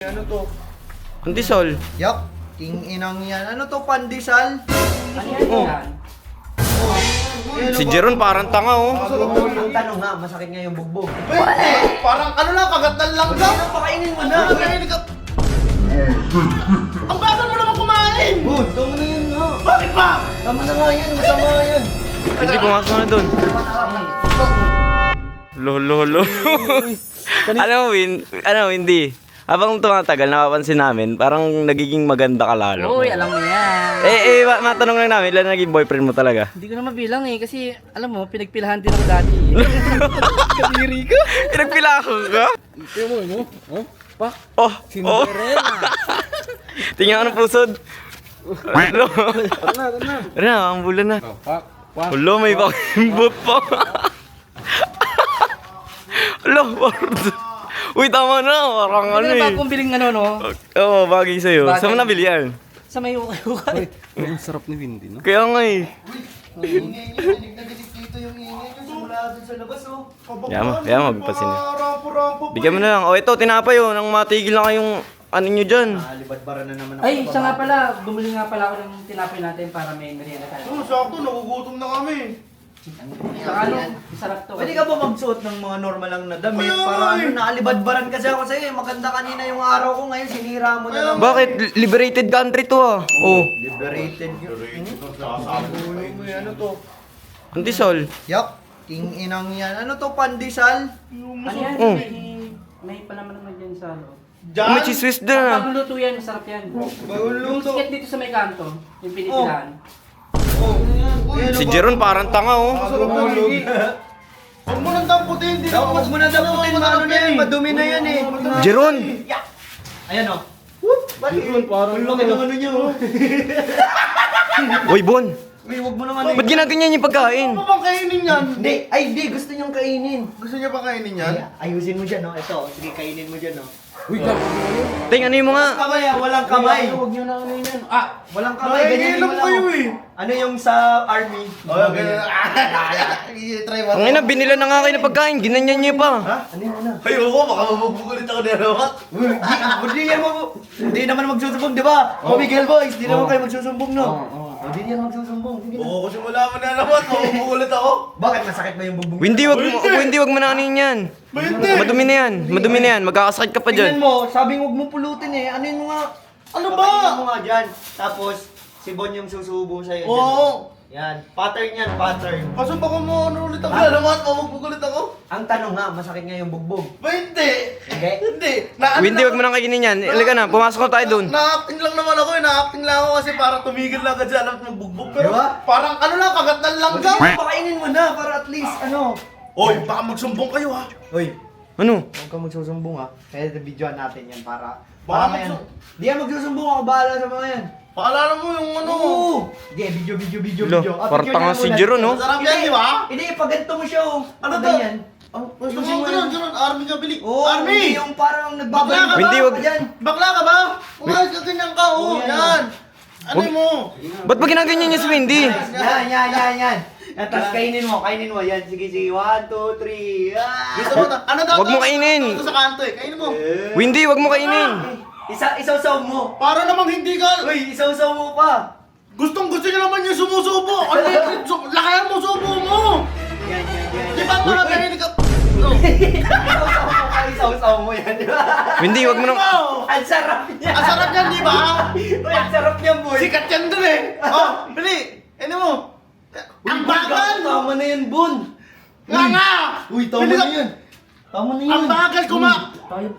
Ano to? Pandesal. Yak, king inang yan. Ano to, pandesal? Ano yan? Si Jeron parang tanga oh. Ang tanong nga, masakit nga yung bugbog. Parang ano lang, kagatan lang daw. Pakainin mo na. Ang bagal mo naman kumain! Good, tama na yun nga. Bakit ba? Tama na nga yan, masama yan. Hindi pumasok na dun. Lolo. Hindi. Habang tumatagal, napapansin namin, parang nagiging maganda ka lalo. Uy, alam mo yan. Matanong lang namin, ilan na naging boyfriend mo talaga? Hindi ko na mabilang eh, kasi alam mo, pinagpilahan din ako dati. Kadiri ko. Pinagpilahan ka? Ito mo, no? Oh, pak. Oh, Cinderella. Tingnan ka ng pusod. Ano? Ano, ang bulan na. Pak. Hulo, may pakimbot pa. Hulo, uy, tama na. Parang ano Ano eh. ba akong biling ano, no? Oo, bagay sa'yo. Bagay. Saan mo nabili yan? Sa may ukay-ukay. Ang sarap ni Windy, no? Kaya nga eh. Ingay niyo, dinig na dinig dito yung ingay niyo. Simula dun sa labas, oh. Kaya magpasin niya. Bigyan mo na lang. O ito, tinapay oh. Nang matigil na kayong ano nyo dyan. Libad-bara na naman ako. Ay, siya nga pala, bumili nga pala ako ng tinapay natin para may merienda tayo. Sakto, nagugutom na kami. Saka ano, masarap to. Pwede ka ba magsuot ng mga normal lang na damit? Ay! Para ano, naalibadbaran kasi ako sa'yo. Maganda kanina yung araw ko, ngayon sinira mo na lang. Bakit? Liberated country to ah. Oh. Liberated yun. Ano to? Pandesal. Yak, king inang yan. Ano to, pandesal? Ano yan? Oh. May palaman naman dyan sa ano. Oh, may cheese whiz din ah. Bagong luto yan, masarap yan. Bagong Yung luto. sikat dito sa may kanto, yung pinipilahan. Si Jeron parang tanga oh. Huwag mo nang damputin, hindi Huwag mo na daputin, ano na yan, madumi na yan eh. Jeron! Ayan o. Bakit? Parang laki ng ano niya oh. Uy, Bon! Uy, huwag mo naman Ba't ginaganyan yung pagkain? Ano bang kainin yan? Hindi, gusto niyang kainin. Gusto niya pa kainin yan? Ay, ayusin mo dyan, no? Ito, sige, kainin mo dyan, no? Ting, ano mo nga? Kamay, walang kamay. Huwag nyo na ano yun. Ah! Walang kamay, ganyan Nangihilam mo kayo lang. eh. Ano yung sa army? Ganyan. Try mo. Ang ina, binila na nga kayo ng pagkain, ginanyan niyo pa. Ha? Ano yung ano? Ayoko, baka mabubukulit ako na naman. Hindi naman magsusumbong, di ba? Miguel boys, di naman kayo magsusumbong, no? Hindi yan magsusumbong. Sige na. Oo, kasi wala mo na naman, mabubukulit ako. Bakit masakit ba yung bugbong? Windy, wag mo na ano yan. Madumi na yan. Magkakasakit ka pa Tingnan dyan. mo, sabing huwag mo pulutin eh. Ano yun mo nga? Ano Pakainin ba? mo nga dyan. Tapos, si Bon yung susubo sa'yo. dyan. Oo. Yan. Pattern yan, pattern. Kaso baka mo ano ulit ako na naman, mabubukulit ako. Ang tanong nga, masakit nga yung bugbog. Ba hindi? Hindi? Hindi. Windy, wag mo na kainin yan. Ilika na, pumasok na tayo dun. Na-acting lang naman ako eh. Na-acting lang ako kasi para tumigil lang agad siya alam magbugbog. Pero Diba? parang ano lang, kagatan lang daw. Pakainin mo na para at least ano. Hoy, baka magsumbong kayo ha. Uy, Ano? huwag kang magsusumbong ha. Kaya videoan natin yan para... Baka Para yan. Di yan magsusumbong ako, bahala sa mga yan. Paalala mo yung ano. Oo! Sige, video. Lo, parang tanga si Jero, no? Masarap yan, di ba? Hindi, paganto mo siya oh. Ano to? Ganyan. Gusto Ayusin mo yan. ganun, Army ka bili. Oo, Army! hindi yung parang Bakla ka nagbabalik. ba? Hindi, wag- Dyan. Bakla ka ba? Umayos ka ganyan ka, oh. Oo, yan, Yan. Ano Wag- mo? Ba't ba ginaganyan niya si Windy? Yan. Tapos kainin mo. Yan, sige. 1, 2, 3. Gusto mo ta? Ano daw? Wag mo kainin. Ito sa kanto eh. Kainin mo. Windy, wag mo kainin. Isaw-saw mo. Para namang hindi ka... Uy, isaw-saw mo pa. Gustong gusto niya naman yung sumusubo. Ano yung lakayan mo subo mo? Yan. Di ba mga ganyan ka... Isaw-saw mo yan, di ba? Windy, wag mo na... Ang sarap niya. Ang sarap yan, di ba? Uy, ang sarap niya, boy. Sikat yan dun eh. Oh, bili. Ano mo? Ang bagal! Tama na yan, Bon. Nga! Uy, tama Bili na ka- yan. Tama na yan. Ang bagal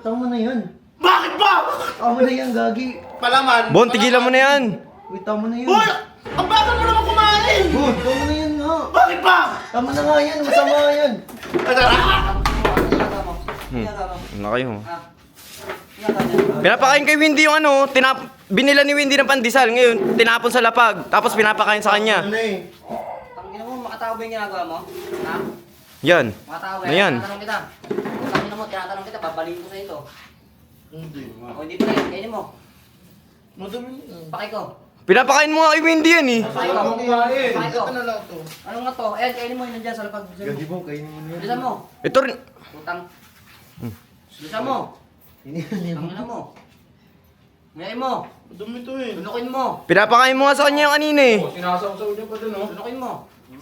Tama na yan. Bakit ba? Tama na yan, Gagi. Palaman. Bon, tigilan mo na yan. Uy, tama na yan. Boy! Ang bagal mo naman kumain! Bon, tama na yan nga. Bakit ba? Tama na nga yan, masama yan. Ano kayo? Pinapakain kay Windy yung ano, binila ni Windy ng pandesal. Ngayon, tinapon sa lapag. Tapos pinapakain sa kanya. Ano eh? Tangina mo, makatawa ba yung ginagawa mo? Ha? Yan. Makatawa Ano yan? Tinatanong kita. Tangina mo, tinatanong kita, babaliin ko sa ito. Hindi. O hindi pa rin, kainin mo. Madumi. Pakay ko. Pinapakain mo nga kay Windy yan eh. Pakay ko. Ano kumain? Pakay ko. Ito na lang to. Ano nga to? Ayan, kainin mo yun nandyan sa lapag. Gagi mo, kainin mo na yan. Bilisan mo. Ito rin. Utang. Bilisan mo. Hindi. Tangina mo. Ngayon mo. Dumi to eh. Tunukin mo. Pinapakain mo nga sa kanya yung kanina eh. Sinasawsaw niya pa dun, oh. Tunukin mo.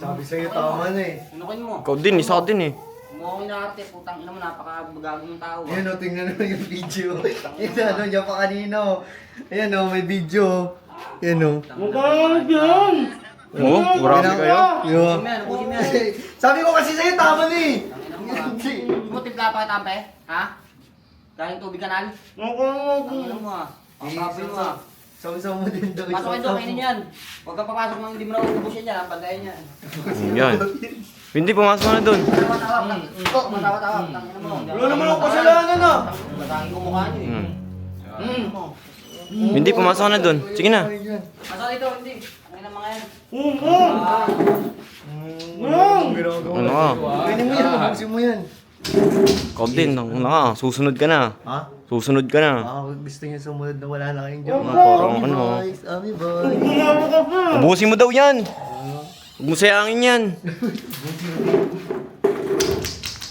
Sabi sa'yo, tama na eh. Tunukin mo. Ikaw din, isa ka din eh. Umuha na arte. Putang ina mo. Napakagago ng tao. Ayan o, tingnan mo yung video. Yung ano niya pa kanina o. Ayan o, may video. Ayan o. Mukha yan. Oo, marami kayo. Yo. Ubusin mo yan. Ubusin mo yan. Sabi ko kasi sa'yo, tama na eh. Hindi mo timpla pa tampe? Ha? Galing tubig kanal? Mukha Ang ina mo ah. Ang baboy mo ah. Sabi-sabi mo din daw. Pasok kayo doon, kainin yan. Huwag kang papasok nang hindi mo na ubusin yan. Pantayin yan. Yan. Hindi, pumasok ka na dun. Matawa-tawa. Matawa-tawa. Tangina mo. Wala naman ako kasalanan ah. Matangin ko mukha niyo eh. Hindi, pumasok ka na dun. Sige na. Pasok dito, hindi. Tangina mga yan. Ano ka? Pwede mo yan, mabusin mo yan. Ikaw din, ano ka? Susunod ka na. Ha? Susunod ka na. Gusto niya sumunod na wala na kayong joke. Parang ano. Ami boy. Ubusin mo daw yan. Huwag mo sayangin yan.